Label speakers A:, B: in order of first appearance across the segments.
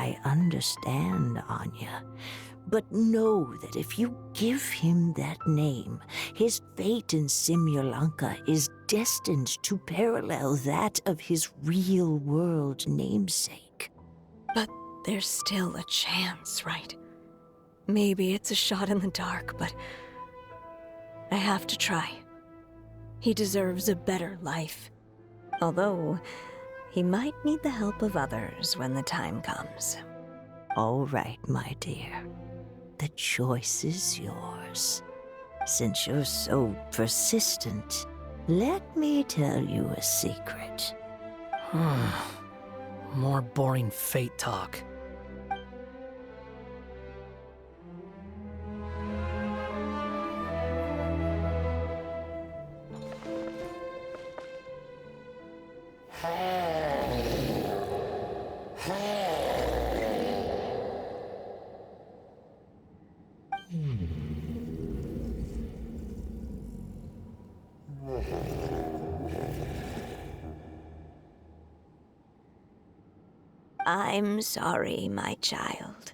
A: I understand, Anya. But know that if you give him that name, his fate in Simulanka is destined to parallel that of his real-world namesake.
B: But there's still a chance, right? Maybe it's a shot in the dark, but I have to try. He deserves a better life. Although, he might need the help of others when the time comes.
A: All right, my dear. The choice is yours. Since you're so persistent, let me tell you a secret.
C: More boring fate talk.
B: I'm sorry, my child.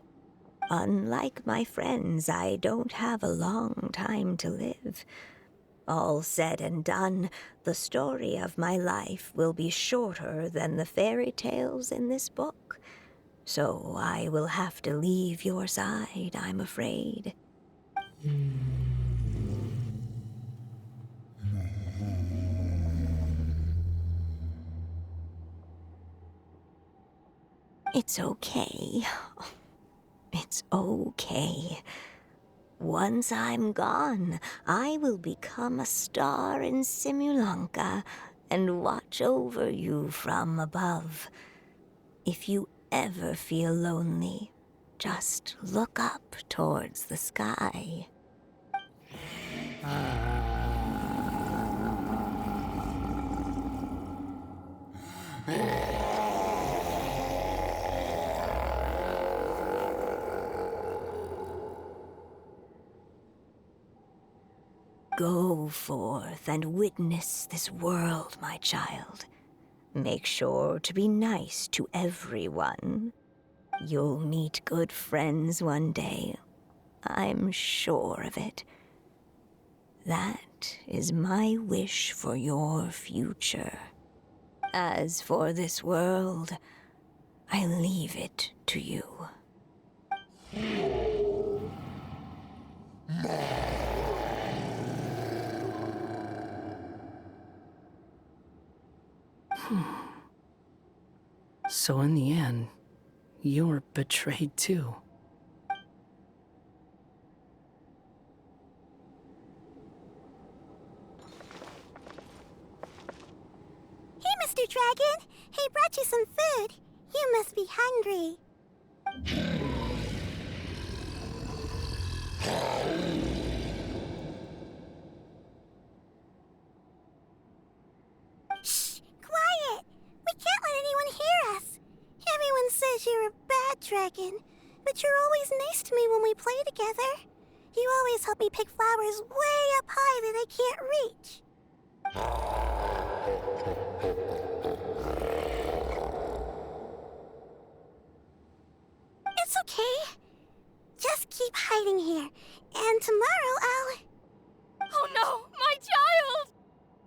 B: Unlike my friends, I don't have a long time to live. All said and done, the story of my life will be shorter than the fairy tales in this book. So I will have to leave your side, I'm afraid. It's okay. It's okay. Once I'm gone, I will become a star in Simulanka and watch over you from above. If you ever feel lonely, just look up towards the sky. Go forth and witness this world, my child. Make sure to be nice to everyone. You'll meet good friends one day. I'm sure of it. That is my wish for your future. As for this world, I leave it to you.
C: So in the end, you were betrayed too.
D: Hey, Mr. Dragon! He brought you some food. You must be hungry. Shh! Quiet! We can't let anyone hear us. Everyone says you're a bad dragon, but you're always nice to me when we play together. You always help me pick flowers way up high that I can't reach. It's okay. Just keep hiding here, and tomorrow I'll...
E: Oh no, my child!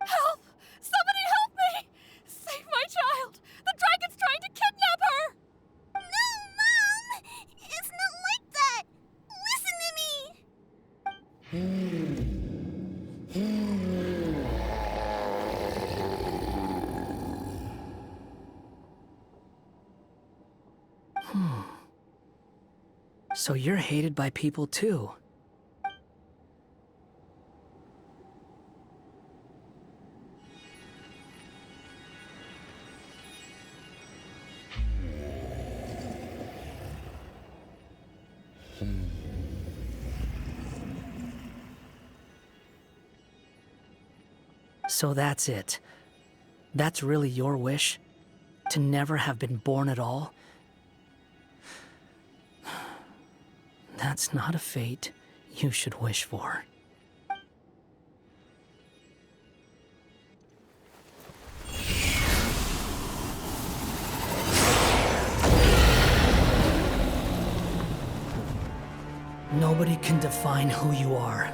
E: Help! Somebody help me! Save my child! The dragon's trying to kidnap her!
D: No, Mom! It's not like that! Listen to me!
C: So you're hated by people too. So that's it. That's really your wish? To never have been born at all? That's not a fate you should wish for. Nobody can define who you are.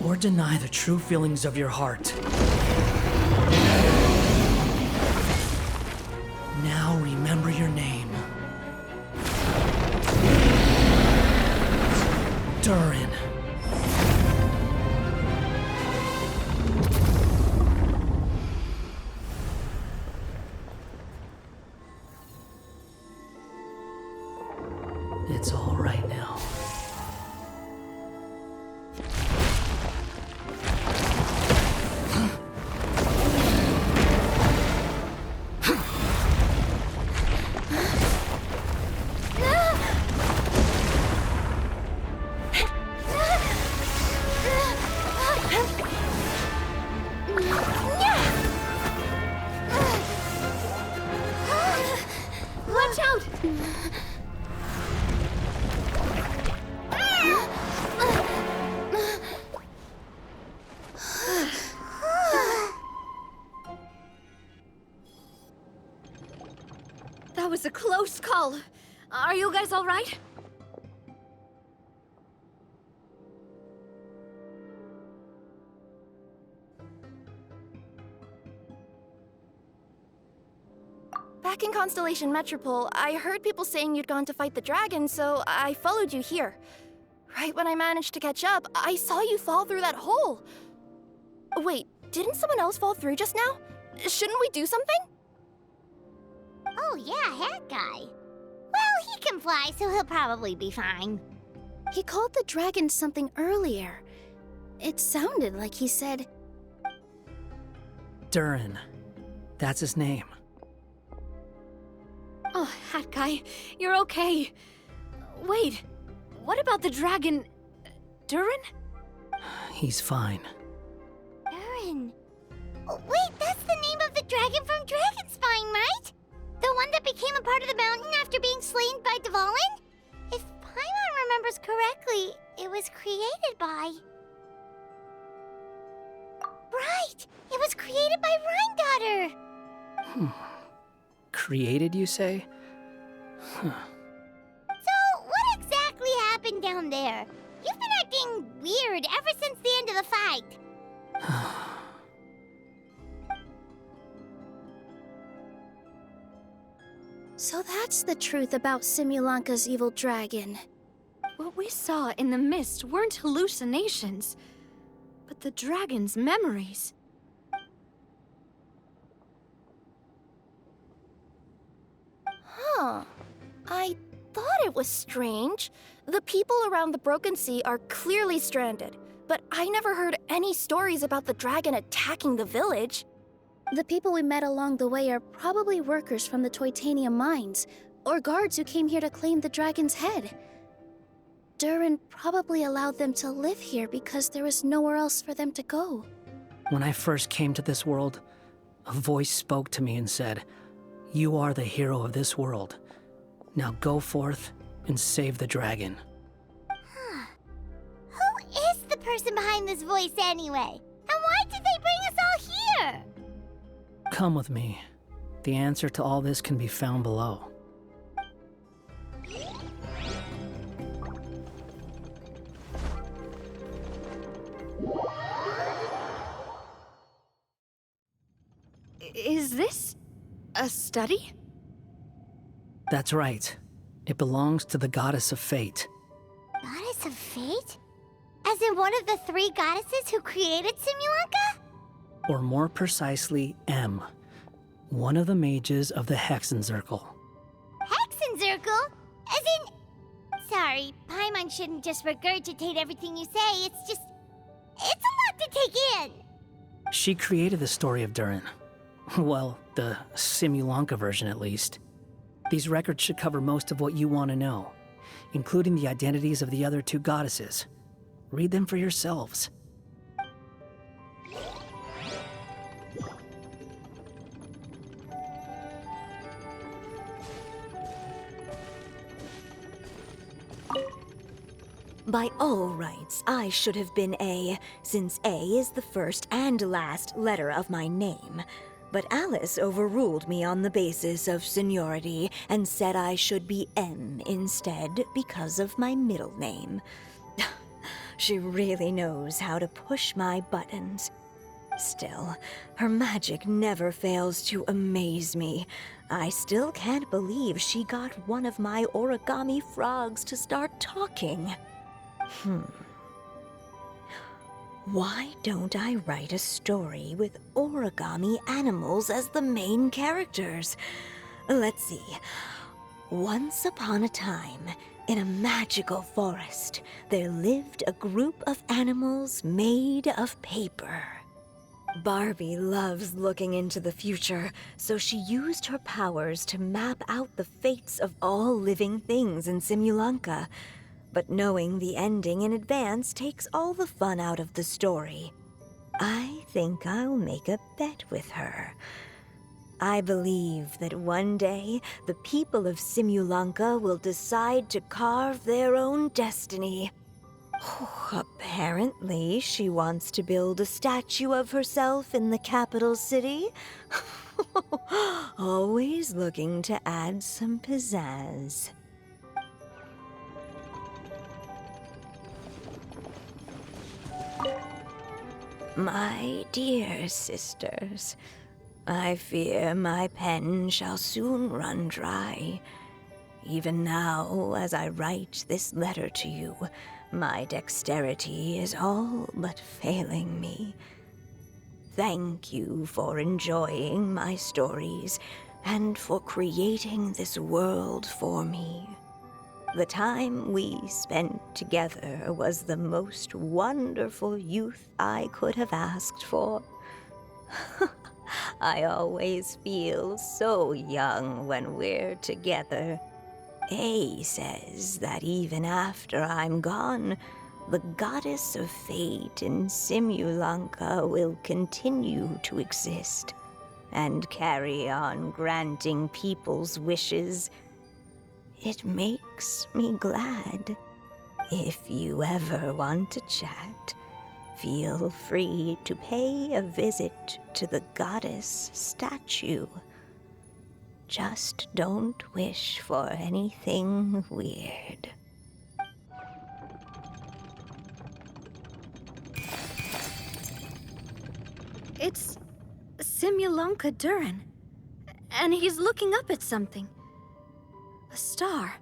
C: Or deny the true feelings of your heart. Now remember your name. Durin. It's all right now.
E: Watch out! That was a close call. Are you guys all right? Back in Constellation Metropole, I heard people saying you'd gone to fight the dragon, so I followed you here. Right when I managed to catch up, I saw you fall through that hole. Wait, didn't someone else fall through just now? Shouldn't we do something?
D: Oh yeah, Hat Guy. Well, he can fly, so he'll probably be fine.
E: He called the dragon something earlier. It sounded like he said...
C: Durin. That's his name.
E: Oh, Hat Guy, you're okay. Wait, what about the dragon... Durin?
C: He's fine.
D: Durin. Oh, wait, that's the name of the dragon from Dragonspine, right? The one that became a part of the mountain after being slain by Dvalin? If Paimon remembers correctly, it was created by... Right! It was created by Rhine Daughter!
C: Created, you say? Huh.
D: So, what exactly happened down there? You've been acting weird ever since the end of the fight.
E: So that's the truth about Simulanka's evil dragon. What we saw in the mist weren't hallucinations, but the dragon's memories. Huh. I thought it was strange. The people around the Broken Sea are clearly stranded, but I never heard any stories about the dragon attacking the village. The people we met along the way are probably workers from the Toitanium mines, or guards who came here to claim the dragon's head. Durin probably allowed them to live here because there was nowhere else for them to go.
C: When I first came to this world, a voice spoke to me and said, "You are the hero of this world. Now go forth and save the dragon."
D: Who is the person behind this voice anyway? And why did they bring us all here?
C: Come with me. The answer to all this can be found below.
E: Is this a study?
C: That's right. It belongs to the goddess of fate.
D: Goddess of Fate? As in one of the three goddesses who created Simulanka?
C: Or more precisely, M. One of the mages of the Hexenzirkel.
D: Hexenzirkel? As in... Sorry, Paimon shouldn't just regurgitate everything you say, it's just... It's a lot to take in!
C: She created the story of Durin. Well, the Simulanka version at least. These records should cover most of what you want to know, including the identities of the other two goddesses. Read them for yourselves.
B: By all rights, I should have been A, since A is the first and last letter of my name. But Alice overruled me on the basis of seniority and said I should be M instead because of my middle name. She really knows how to push my buttons. Still, her magic never fails to amaze me. I still can't believe she got one of my origami frogs to start talking. Why don't I write a story with origami animals as the main characters? Let's see. Once upon a time, in a magical forest, there lived a group of animals made of paper. Barbie loves looking into the future, so she used her powers to map out the fates of all living things in Simulanka. But knowing the ending in advance takes all the fun out of the story. I think I'll make a bet with her. I believe that one day the people of Simulanka will decide to carve their own destiny. Apparently, she wants to build a statue of herself in the capital city. Always looking to add some pizzazz. My dear sisters, I fear my pen shall soon run dry. Even now, as I write this letter to you, my dexterity is all but failing me. Thank you for enjoying my stories and for creating this world for me. The time we spent together was the most wonderful youth I could have asked for. I always feel so young when we're together. A says that even after I'm gone, the goddess of fate in Simulanka will continue to exist and carry on granting people's wishes. It makes me glad. If you ever want to chat, feel free to pay a visit to the goddess statue. Just don't wish for anything weird.
F: It's Simulanka Durin. And he's looking up at something. A star.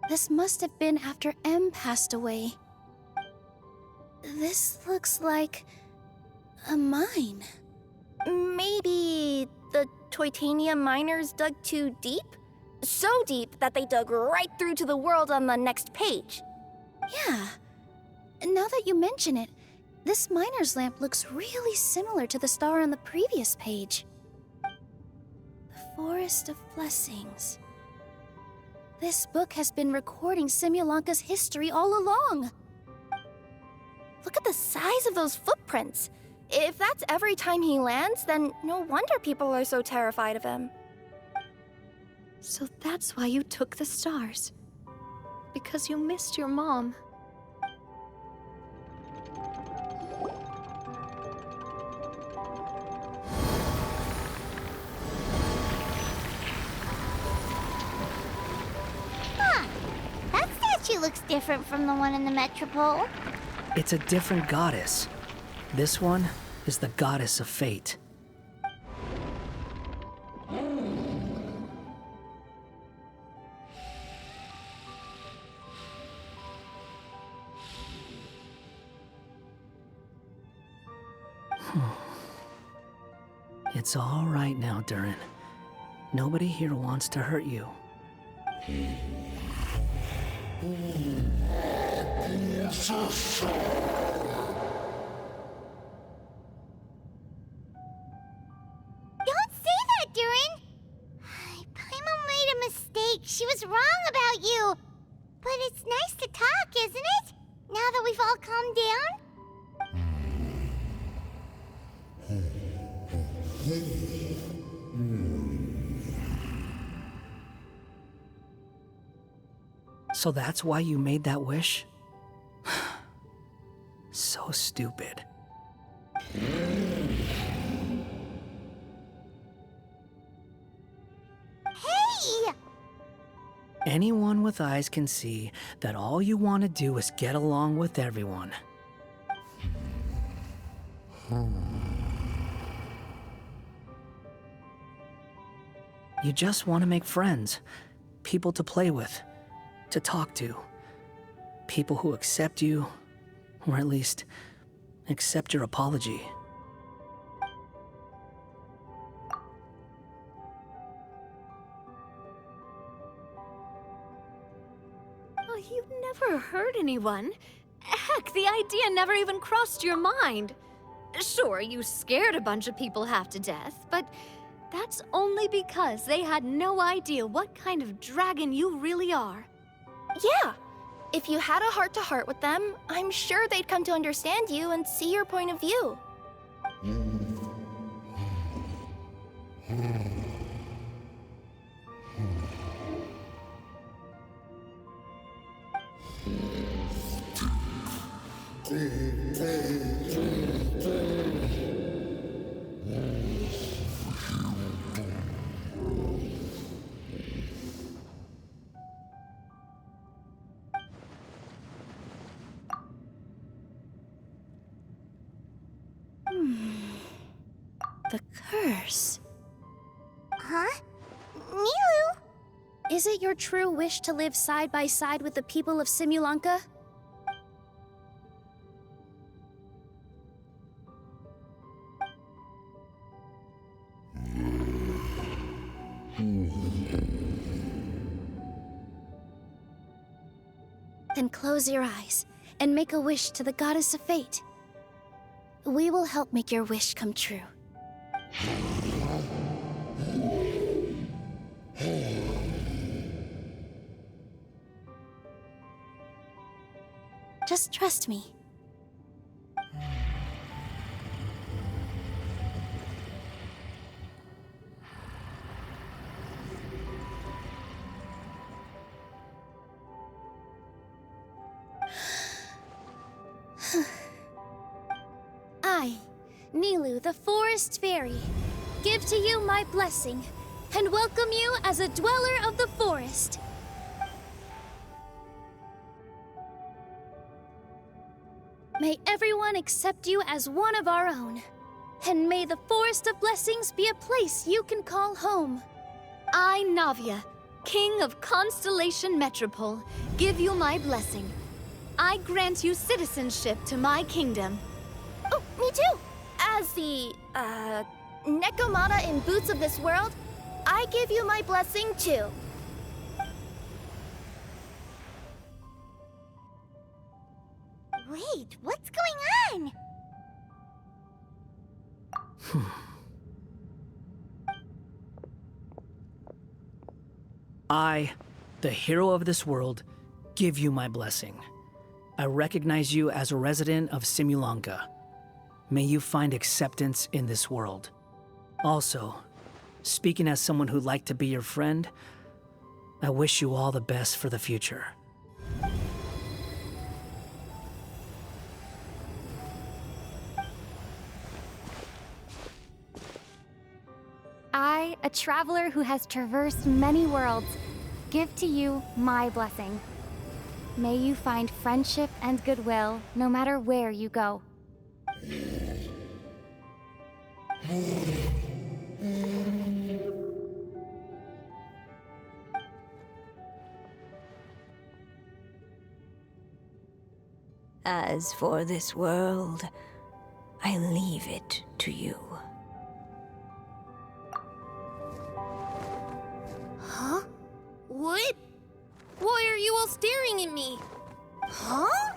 E: This must have been after M passed away. This looks like a mine. Maybe the Toitania miners dug too deep? So deep that they dug right through to the world on the next page. Yeah. Now that you mention it, this miner's lamp looks really similar to the star on the previous page. The Forest of Blessings. This book has been recording Simulanka's history all along. Look at the size of those footprints. If that's every time he lands, then no wonder people are so terrified of him.
F: So that's why you took the stars. Because you missed your mom.
D: That statue looks different from the one in the Metropole.
C: It's a different goddess. This one is the goddess of fate. It's all right now, Durin. Nobody here wants to hurt you.
D: Don't say that, Durin! Paimon made a mistake. She was wrong about you. But it's nice to talk, isn't it? Now that we've all calmed down?
C: So that's why you made that wish? So stupid. Anyone with eyes can see that all you want to do is get along with everyone. You just want to make friends, people to play with, to talk to, people who accept you, or at least accept your apology.
F: Oh, you never hurt anyone. Heck, the idea never even crossed your mind. Sure, you scared a bunch of people half to death, but that's only because they had no idea what kind of dragon you really are.
E: Yeah. If you had a heart-to-heart with them, I'm sure they'd come to understand you and see your point of view.
F: The curse.
D: Huh? Nilu?
E: Is it your true wish to live side by side with the people of Simulanka? Then close your eyes and make a wish to the Goddess of Fate. We will help make your wish come true. Just trust me. I, Nilu, the Forest Fairy, give to you my blessing and welcome you as a dweller of the forest. May everyone accept you as one of our own, and may the Forest of Blessings be a place you can call home.
F: I, Navia, King of Constellation Metropole, give you my blessing. I grant you citizenship to my kingdom.
E: Oh, me too! As the, Nekomata in Boots of this world, I give you my blessing too.
D: Wait, what's going on?
C: I, the hero of this world, give you my blessing. I recognize you as a resident of Simulanka. May you find acceptance in this world. Also, speaking as someone who'd like to be your friend, I wish you all the best for the future.
G: I, a traveler who has traversed many worlds, give to you my blessing. May you find friendship and goodwill no matter where you go.
B: As for this world, I leave it to you.
E: Huh? What? Why are you all staring at me? Huh?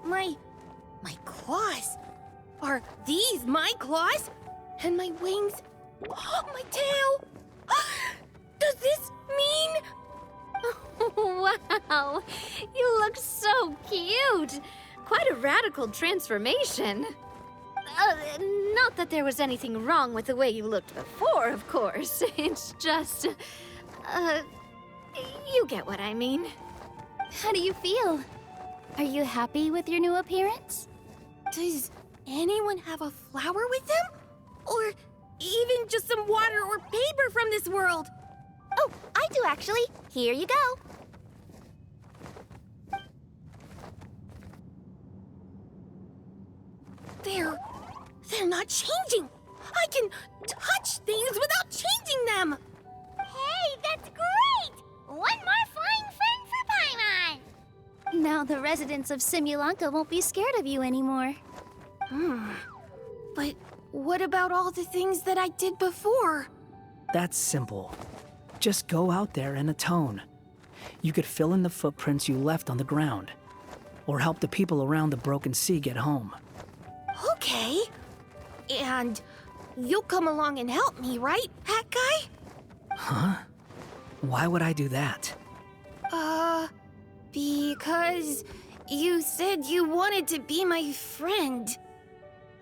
E: My claws? Are these my claws? And my wings? My tail? Does this mean...
F: Wow, you look so cute. Quite a radical transformation. Not that there was anything wrong with the way you looked before, of course. It's just, you get what I mean.
G: How do you feel? Are you happy with your new appearance?
E: Does anyone have a flower with them? Or even just some water or paper from this world? Oh, I do actually. Here you go.
H: they're not changing. I can touch things without changing them.
D: Hey, that's great! One more flying friend for Paimon!
I: Now the residents of Simulanka won't be scared of you anymore.
H: But what about all the things that I did before?
C: That's simple. Just go out there and atone. You could fill in the footprints you left on the ground, or help the people around the Broken Sea get home.
H: Okay. And you'll come along and help me, right, Hat Guy?
C: Huh? Why would I do that?
H: Because you said you wanted to be my friend.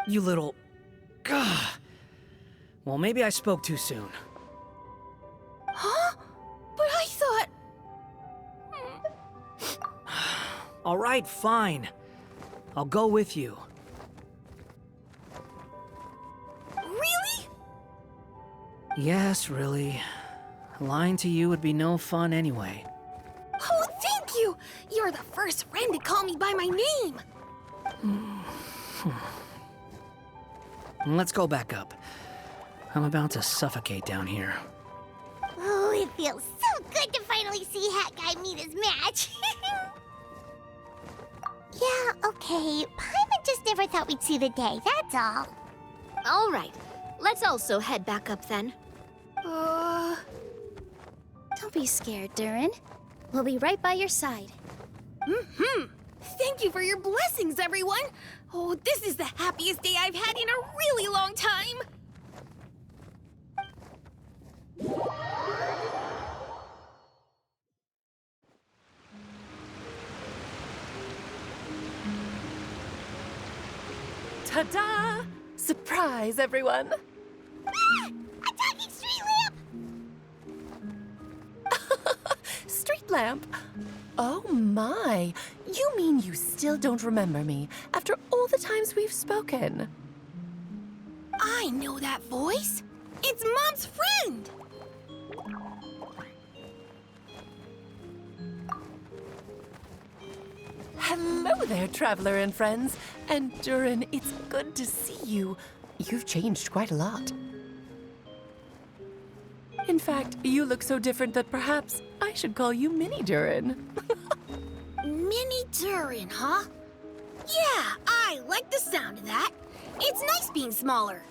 C: You little... Gah. Well, maybe I spoke too soon.
H: Huh? But I thought...
C: All right, fine. I'll go with you.
H: Really?
C: Yes, really. Lying to you would be no fun anyway.
H: Oh, thank you! You're the first friend to call me by my name!
C: Let's go back up. I'm about to suffocate down here.
D: Oh, it feels so good to finally see Hat Guy meet his match. Yeah, okay. Paimon just never thought we'd see the day, that's all.
F: All right, let's also head back up then.
I: Don't be scared, Durin. We'll be right by your side.
H: Thank you for your blessings, everyone! Oh, this is the happiest day I've had in a really long time!
J: Ta-da! Surprise, everyone!
D: Ah! A talking street lamp!
J: Street lamp? Oh my! You mean you still don't remember me after all the times we've spoken?
H: I know that voice! It's Mom's friend!
J: Hello there, traveler and friends. And Durin, it's good to see you. You've changed quite a lot. In fact, you look so different that perhaps I should call you Mini Durin.
H: Mini Durin, huh? Yeah, I like the sound of that. It's nice being smaller.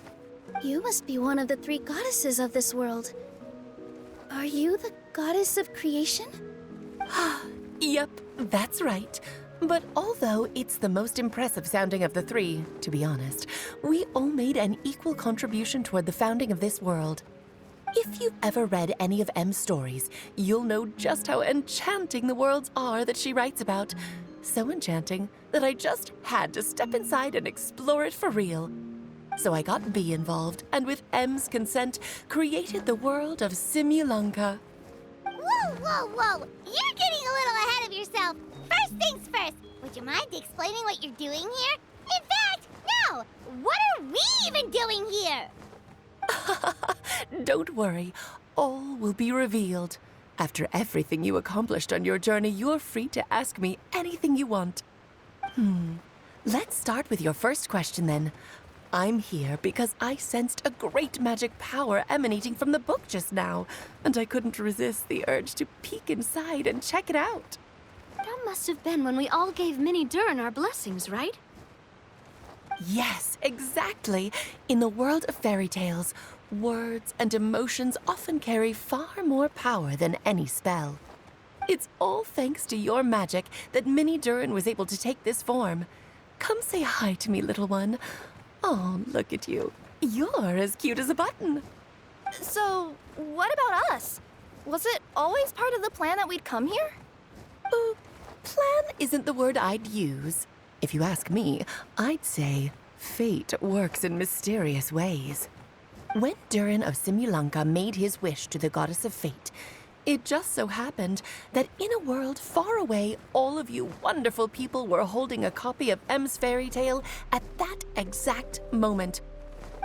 I: You must be one of the 3 goddesses of this world. Are you the goddess of creation?
J: Yep, that's right. But although it's the most impressive sounding of the 3, to be honest, we all made an equal contribution toward the founding of this world. If you've ever read any of M's stories, you'll know just how enchanting the worlds are that she writes about. So enchanting that I just had to step inside and explore it for real. So I got B involved, and with M's consent, created the world of Simulanka.
D: Whoa, whoa, whoa! You're getting a little ahead of yourself. First things first, would you mind explaining what you're doing here? In fact, no! What are we even doing here?
J: Don't worry, all will be revealed. After everything you accomplished on your journey, you're free to ask me anything you want. Let's start with your first question then. I'm here because I sensed a great magic power emanating from the book just now, and I couldn't resist the urge to peek inside and check it out.
F: That must have been when we all gave Mini Durin our blessings, right?
J: Yes, exactly. In the world of fairy tales, words and emotions often carry far more power than any spell. It's all thanks to your magic that Mini Durin was able to take this form. Come say hi to me, little one. Oh, look at you. You're as cute as a button.
E: So, what about us? Was it always part of the plan that we'd come here?
J: Plan isn't the word I'd use. If you ask me, I'd say fate works in mysterious ways. When Durin of Simulanka made his wish to the goddess of fate, it just so happened that in a world far away, all of you wonderful people were holding a copy of M's fairy tale at that exact moment.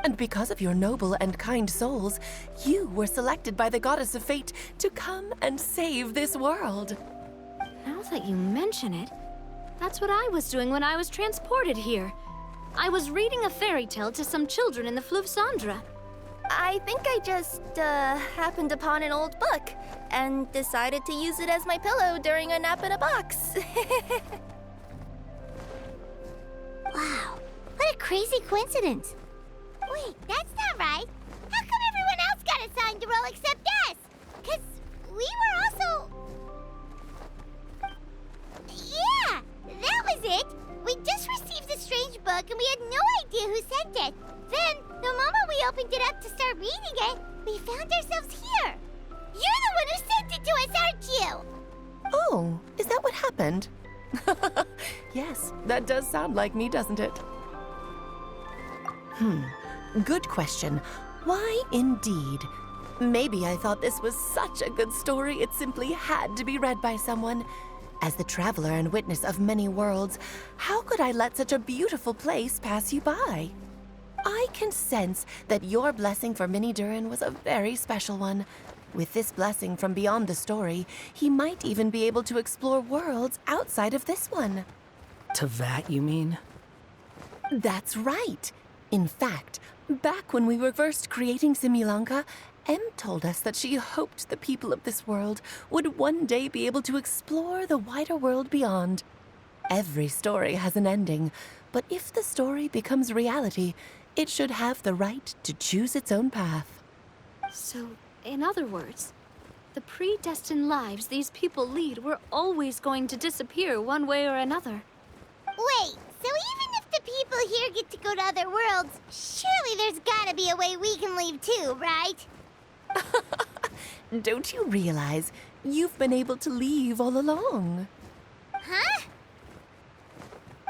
J: And because of your noble and kind souls, you were selected by the goddess of fate to come and save this world.
F: Now that you mention it, that's what I was doing when I was transported here. I was reading a fairy tale to some children in the Fleuve Cendra.
E: I think I just, happened upon an old book and decided to use it as my pillow during a nap in a box.
D: Wow, what a crazy coincidence. Wait, that's not right. How come everyone else got assigned to roll except us? Because we were also... Yeah, that was it. We just received a strange book and we had no idea who sent it. Then, the moment we opened it up to start reading it, we found ourselves here. You're the one who sent it to us, aren't you?
J: Oh, is that what happened? Yes, that does sound like me, doesn't it? Good question. Why indeed? Maybe I thought this was such a good story it simply had to be read by someone. As the traveler and witness of many worlds, how could I let such a beautiful place pass you by? I can sense that your blessing for Minnie Durin was a very special one. With this blessing from beyond the story, he might even be able to explore worlds outside of this one.
C: Teyvat, you mean?
J: That's right. In fact, back when we were first creating Simulanka, Em told us that she hoped the people of this world would one day be able to explore the wider world beyond. Every story has an ending, but if the story becomes reality, it should have the right to choose its own path.
F: So, in other words, the predestined lives these people lead were always going to disappear one way or another.
D: Wait, so even if the people here get to go to other worlds, surely there's gotta be a way we can leave too, right?
J: Don't you realize you've been able to leave all along?
D: Huh?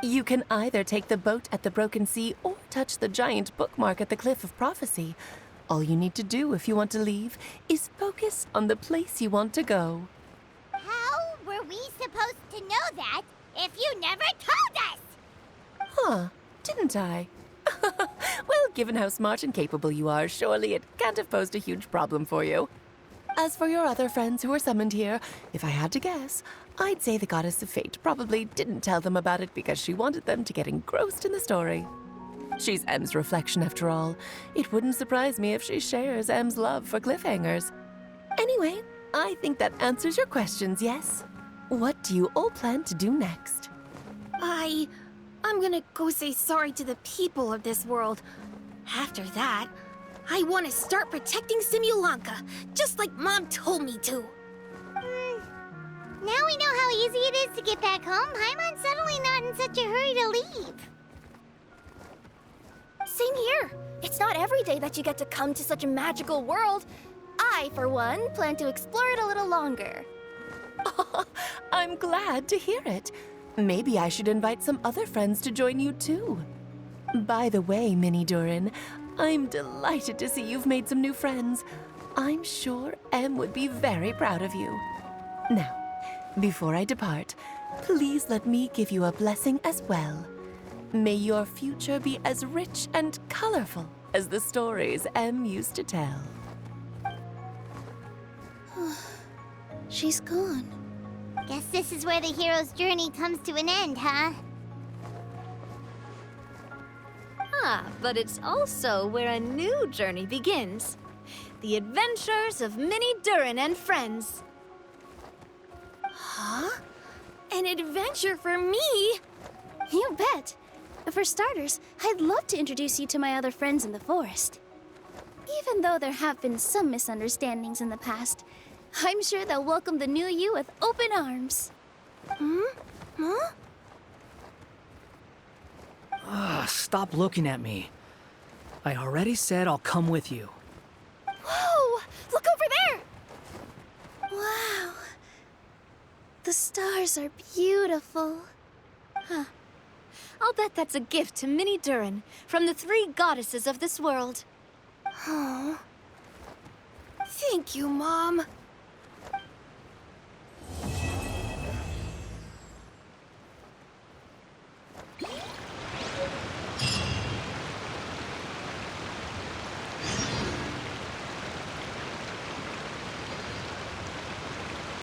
J: You can either take the boat at the Broken Sea or touch the giant bookmark at the Cliff of Prophecy. All you need to do if you want to leave is focus on the place you want to go.
D: How were we supposed to know that if you never told us?
J: Huh, didn't I? Well, given how smart and capable you are, surely it can't have posed a huge problem for you. As for your other friends who were summoned here, if I had to guess, I'd say the Goddess of Fate probably didn't tell them about it because she wanted them to get engrossed in the story. She's Em's reflection, after all. It wouldn't surprise me if she shares Em's love for cliffhangers. Anyway, I think that answers your questions, yes? What do you all plan to do next?
H: I'm gonna go say sorry to the people of this world. After that, I want to start protecting Simulanka, just like Mom told me to.
D: Now we know how easy it is to get back home. Paimon's suddenly not in such a hurry to leave.
E: Same here. It's not every day that you get to come to such a magical world. I, for one, plan to explore it a little longer.
J: I'm glad to hear it. Maybe I should invite some other friends to join you too. By the way, Minnie Durin, I'm delighted to see you've made some new friends. I'm sure Em would be very proud of you. Now, before I depart, please let me give you a blessing as well. May your future be as rich and colorful as the stories Em used to tell.
I: She's gone.
D: Guess this is where the hero's journey comes to an end, huh?
F: But it's also where a new journey begins. The adventures of Minnie Durin and friends.
H: Huh? An adventure for me?
I: You bet. For starters, I'd love to introduce you to my other friends in the forest. Even though there have been some misunderstandings in the past, I'm sure they'll welcome the new you with open arms.
H: Huh?
C: Stop looking at me. I already said I'll come with you.
H: Whoa! Look over there!
I: Wow. The stars are beautiful.
F: I'll bet that's a gift to Minnie Durin from the three goddesses of this world.
H: Thank you, Mom.